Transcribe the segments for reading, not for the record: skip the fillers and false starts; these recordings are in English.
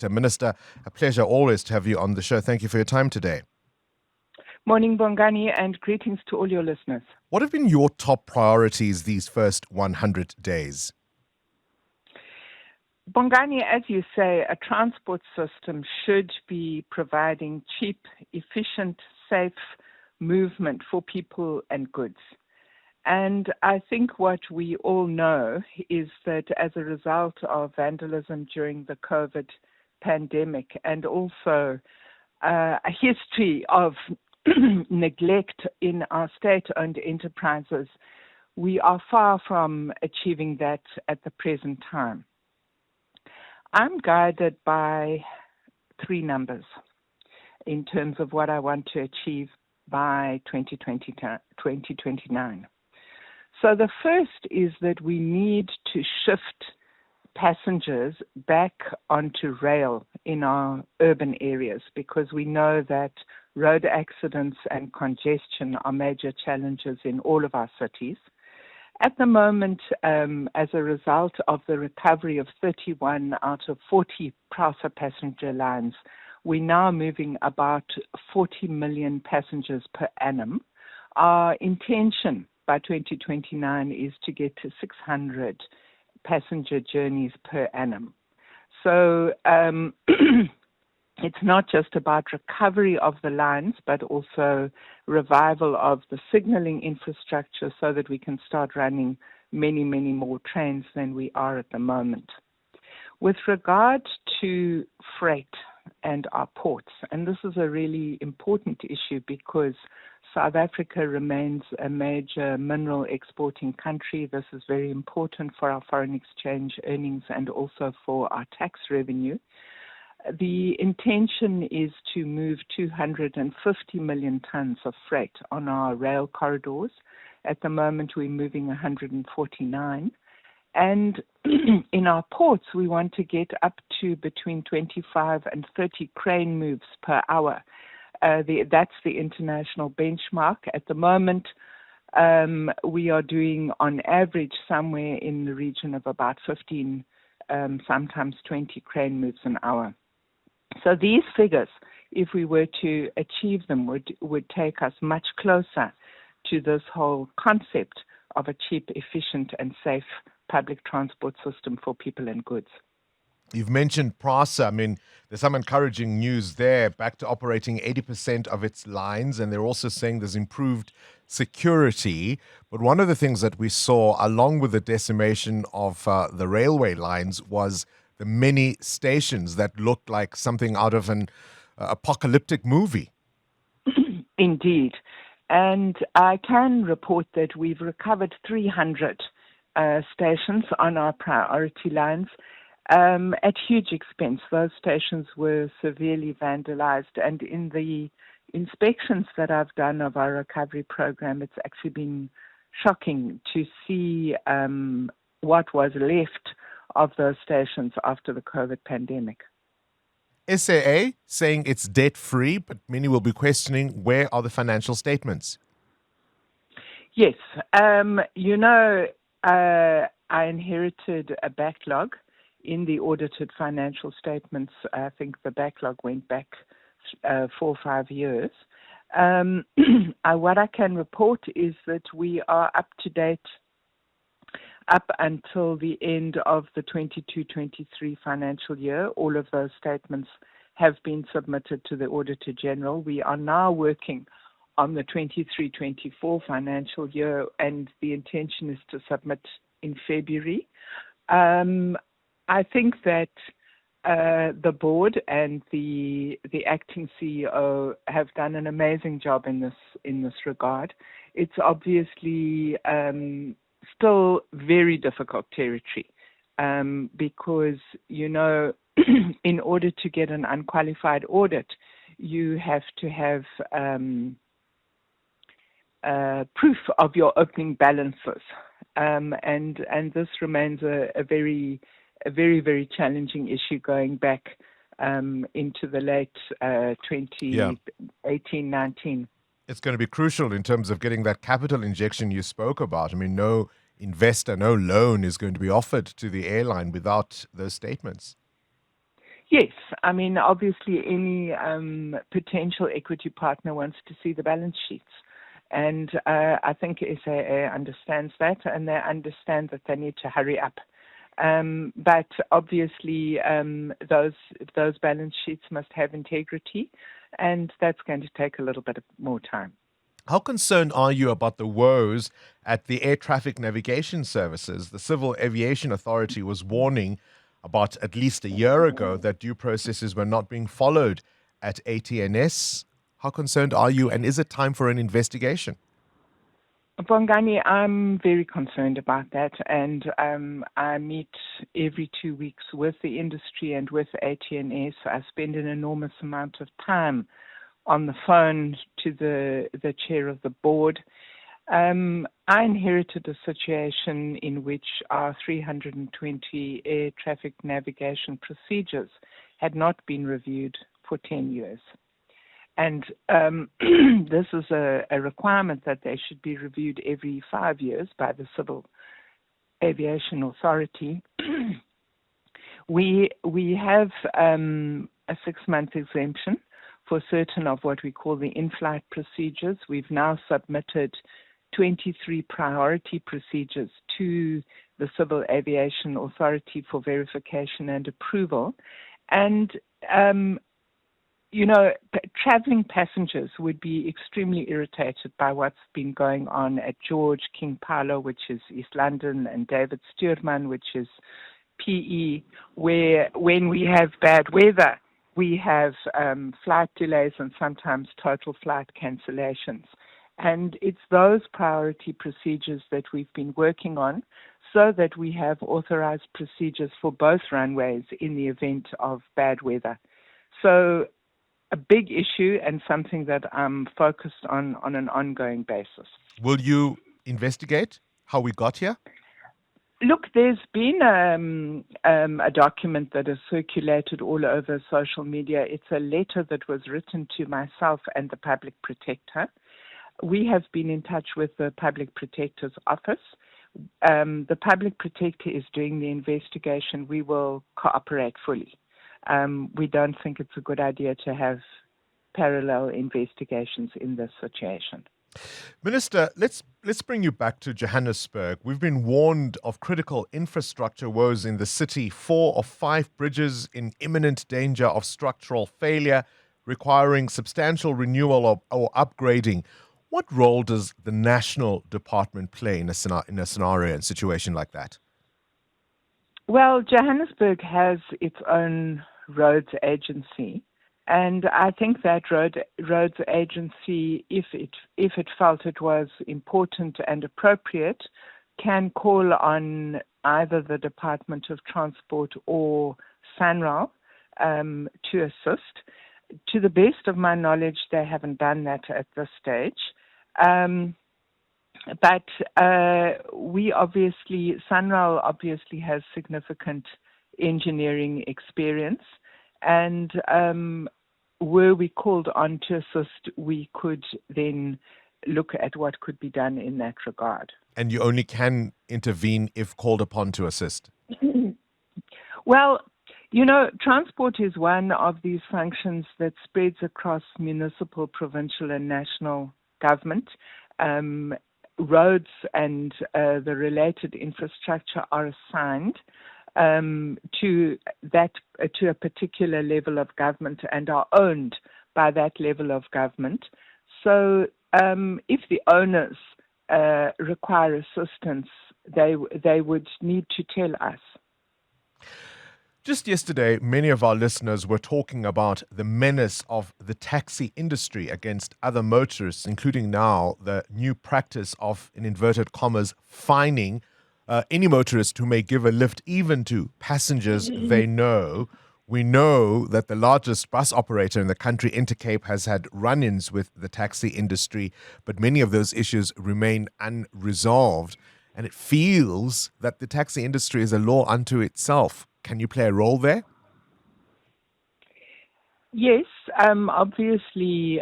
Minister, a pleasure always to have you on the show. Thank you for your time today. Morning, Bongani, and greetings to all your listeners. What have been your top priorities these first 100 days? Bongani, as you say, a transport system should be providing cheap, efficient, safe movement for people and goods. And I think what we all know is that as a result of vandalism during the COVID pandemic and also a history of neglect in our state-owned enterprises, we are far from achieving that at the present time. I'm guided by three numbers in terms of what I want to achieve by 2029. So the first is that we need to shift passengers back onto rail in our urban areas because we know that road accidents and congestion are major challenges in all of our cities. At the moment, as a result of the recovery of 31 out of 40 PRASA passenger lines, we're now moving about 40 million passengers per annum. Our intention by 2029 is to get to 600 passenger journeys per annum. So it's not just about recovery of the lines, but also revival of the signaling infrastructure so that we can start running many, many more trains than we are at the moment. With regard to freight and our ports, and this is a really important issue because South Africa remains a major mineral exporting country. This is very important for our foreign exchange earnings and also for our tax revenue. The intention is to move 250 million tons of freight on our rail corridors. At the moment, we're moving 149. And in our ports, we want to get up to between 25 and 30 crane moves per hour. That's the international benchmark. At the moment, we are doing on average somewhere in the region of about 15, sometimes 20 crane moves an hour. So these figures, if we were to achieve them, would take us much closer to this whole concept of a cheap, efficient and safe public transport system for people and goods. You've mentioned PRASA. I mean, there's some encouraging news there, back to operating 80% of its lines, and they're also saying there's improved security. But one of the things that we saw, along with the decimation of the railway lines, was the many stations that looked like something out of an apocalyptic movie. Indeed. And I can report that we've recovered 300 stations on our priority lines at huge expense. Those stations were severely vandalized, and in the inspections that I've done of our recovery program, it's actually been shocking to see what was left of those stations after the COVID pandemic. SAA saying it's debt-free, but many will be questioning where are the financial statements? Yes. I inherited a backlog in the audited financial statements. I think the backlog went back 4 or 5 years. What I can report is that we are up to date up until the end of the 22-23 financial year. All of those statements have been submitted to the Auditor General. We are now working on the 23-24 financial year, and the intention is to submit in February. I think that the board and the acting CEO have done an amazing job in this regard. It's obviously still very difficult territory because, in order to get an unqualified audit, you have to have proof of your opening balances. And this remains a very, very challenging issue going back into the late 2018-19. It's going to be crucial in terms of getting that capital injection you spoke about. I mean, no investor, no loan is going to be offered to the airline without those statements. Yes, I mean, obviously any potential equity partner wants to see the balance sheets. And I think SAA understands that, and they understand that they need to hurry up. But obviously, those balance sheets must have integrity, and that's going to take a little bit more time. How concerned are you about the woes at the air traffic navigation services? The Civil Aviation Authority was warning about at least a year ago that due processes were not being followed at ATNS. How concerned are you, and is it time for an investigation? Bongani, I'm very concerned about that, and I meet every 2 weeks with the industry and with ATNS. I spend an enormous amount of time on the phone to the chair of the board. I inherited a situation in which our 320 air traffic navigation procedures had not been reviewed for 10 years. And this is a requirement that they should be reviewed every 5 years by the Civil Aviation Authority. We have a 6-month exemption for certain of what we call the in-flight procedures. We've now submitted 23 priority procedures to the Civil Aviation Authority for verification and approval. And traveling passengers would be extremely irritated by what's been going on at George, King Paulo, which is East London, and David Stuurman, which is PE, where when we have bad weather, we have flight delays and sometimes total flight cancellations. And it's those priority procedures that we've been working on so that we have authorized procedures for both runways in the event of bad weather. So a big issue and something that I'm focused on an ongoing basis. Will you investigate how we got here? Look, there's been a document that is circulated all over social media. It's a letter that was written to myself and the Public Protector. We have been in touch with the Public Protector's office. The Public Protector is doing the investigation. We will cooperate fully. We don't think it's a good idea to have parallel investigations in this situation. Minister, let's bring you back to Johannesburg. We've been warned of critical infrastructure woes in the city. 4 of 5 bridges in imminent danger of structural failure, requiring substantial renewal or upgrading. What role does the national department play in a scenario and situation like that? Well, Johannesburg has its own roads agency, and I think that roads agency, if it felt it was important and appropriate, can call on either the Department of Transport or SANRAL to assist. To the best of my knowledge, they haven't done that at this stage. But SANRAL obviously has significant engineering experience, and were we called on to assist, we could then look at what could be done in that regard. And you only can intervene if called upon to assist? Well, transport is one of these functions that spreads across municipal, provincial, and national government. Roads and the related infrastructure are assigned to a particular level of government and are owned by that level of government. So if the owners require assistance, they would need to tell us. Just yesterday, many of our listeners were talking about the menace of the taxi industry against other motorists, including now the new practice of, in inverted commas, fining any motorist who may give a lift even to passengers they know. We know that the largest bus operator in the country, Intercape, has had run-ins with the taxi industry, but many of those issues remain unresolved. And it feels that the taxi industry is a law unto itself. Can you play a role there? Yes, obviously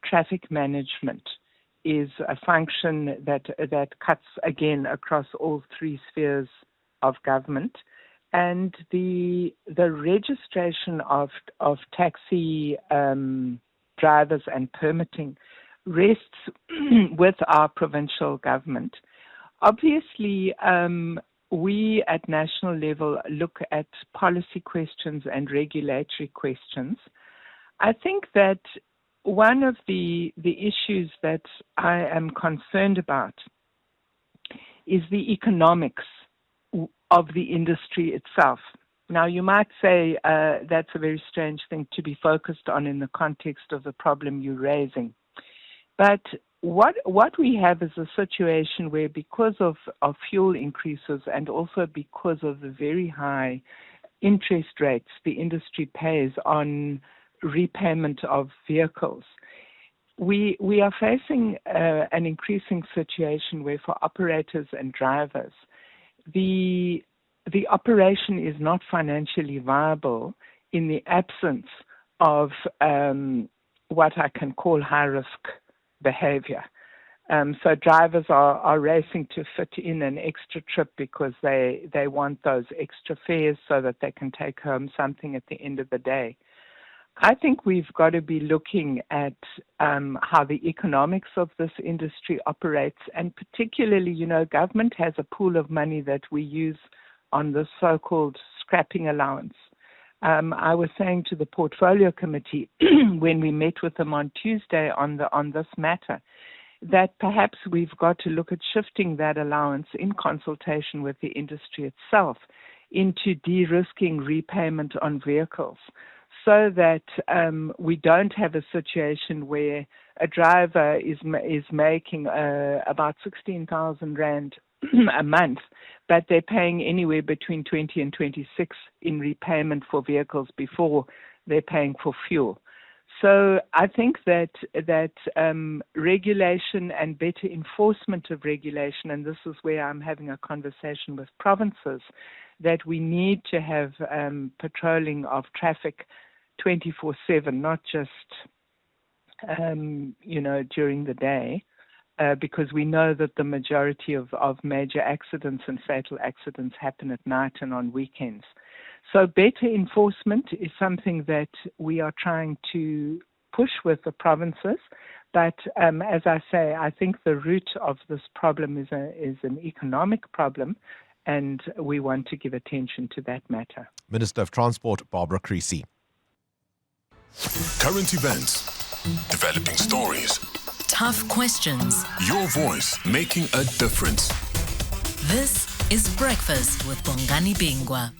traffic management is a function that cuts again across all 3 spheres of government. and the registration of taxi drivers and permitting rests with our provincial government. Obviously, we at national level look at policy questions and regulatory questions. I think that one of the issues that I am concerned about is the economics of the industry itself. Now, you might say that's a very strange thing to be focused on in the context of the problem you're raising. But what we have is a situation where, because of fuel increases and also because of the very high interest rates the industry pays on repayment of vehicles, we are facing an increasing situation where, for operators and drivers, the operation is not financially viable in the absence of what I can call high-risk behavior. So drivers are racing to fit in an extra trip because they want those extra fares so that they can take home something at the end of the day. I think we've got to be looking at how the economics of this industry operates, and particularly, government has a pool of money that we use on the so-called scrapping allowance. I was saying to the portfolio committee when we met with them on Tuesday on this matter, that perhaps we've got to look at shifting that allowance in consultation with the industry itself into de-risking repayment on vehicles, so that we don't have a situation where a driver is making about 16,000 Rand a month, but they're paying anywhere between 20 and 26 in repayment for vehicles before they're paying for fuel. So I think that regulation and better enforcement of regulation, and this is where I'm having a conversation with provinces, that we need to have patrolling of traffic 24/7, not just during the day. Because we know that the majority of major accidents and fatal accidents happen at night and on weekends. So better enforcement is something that we are trying to push with the provinces. But as I say, I think the root of this problem is an economic problem, and we want to give attention to that matter. Minister of Transport, Barbara Greecy. Current events, developing stories, tough questions. Your voice making a difference. This is Breakfast with Bongani Bingwa.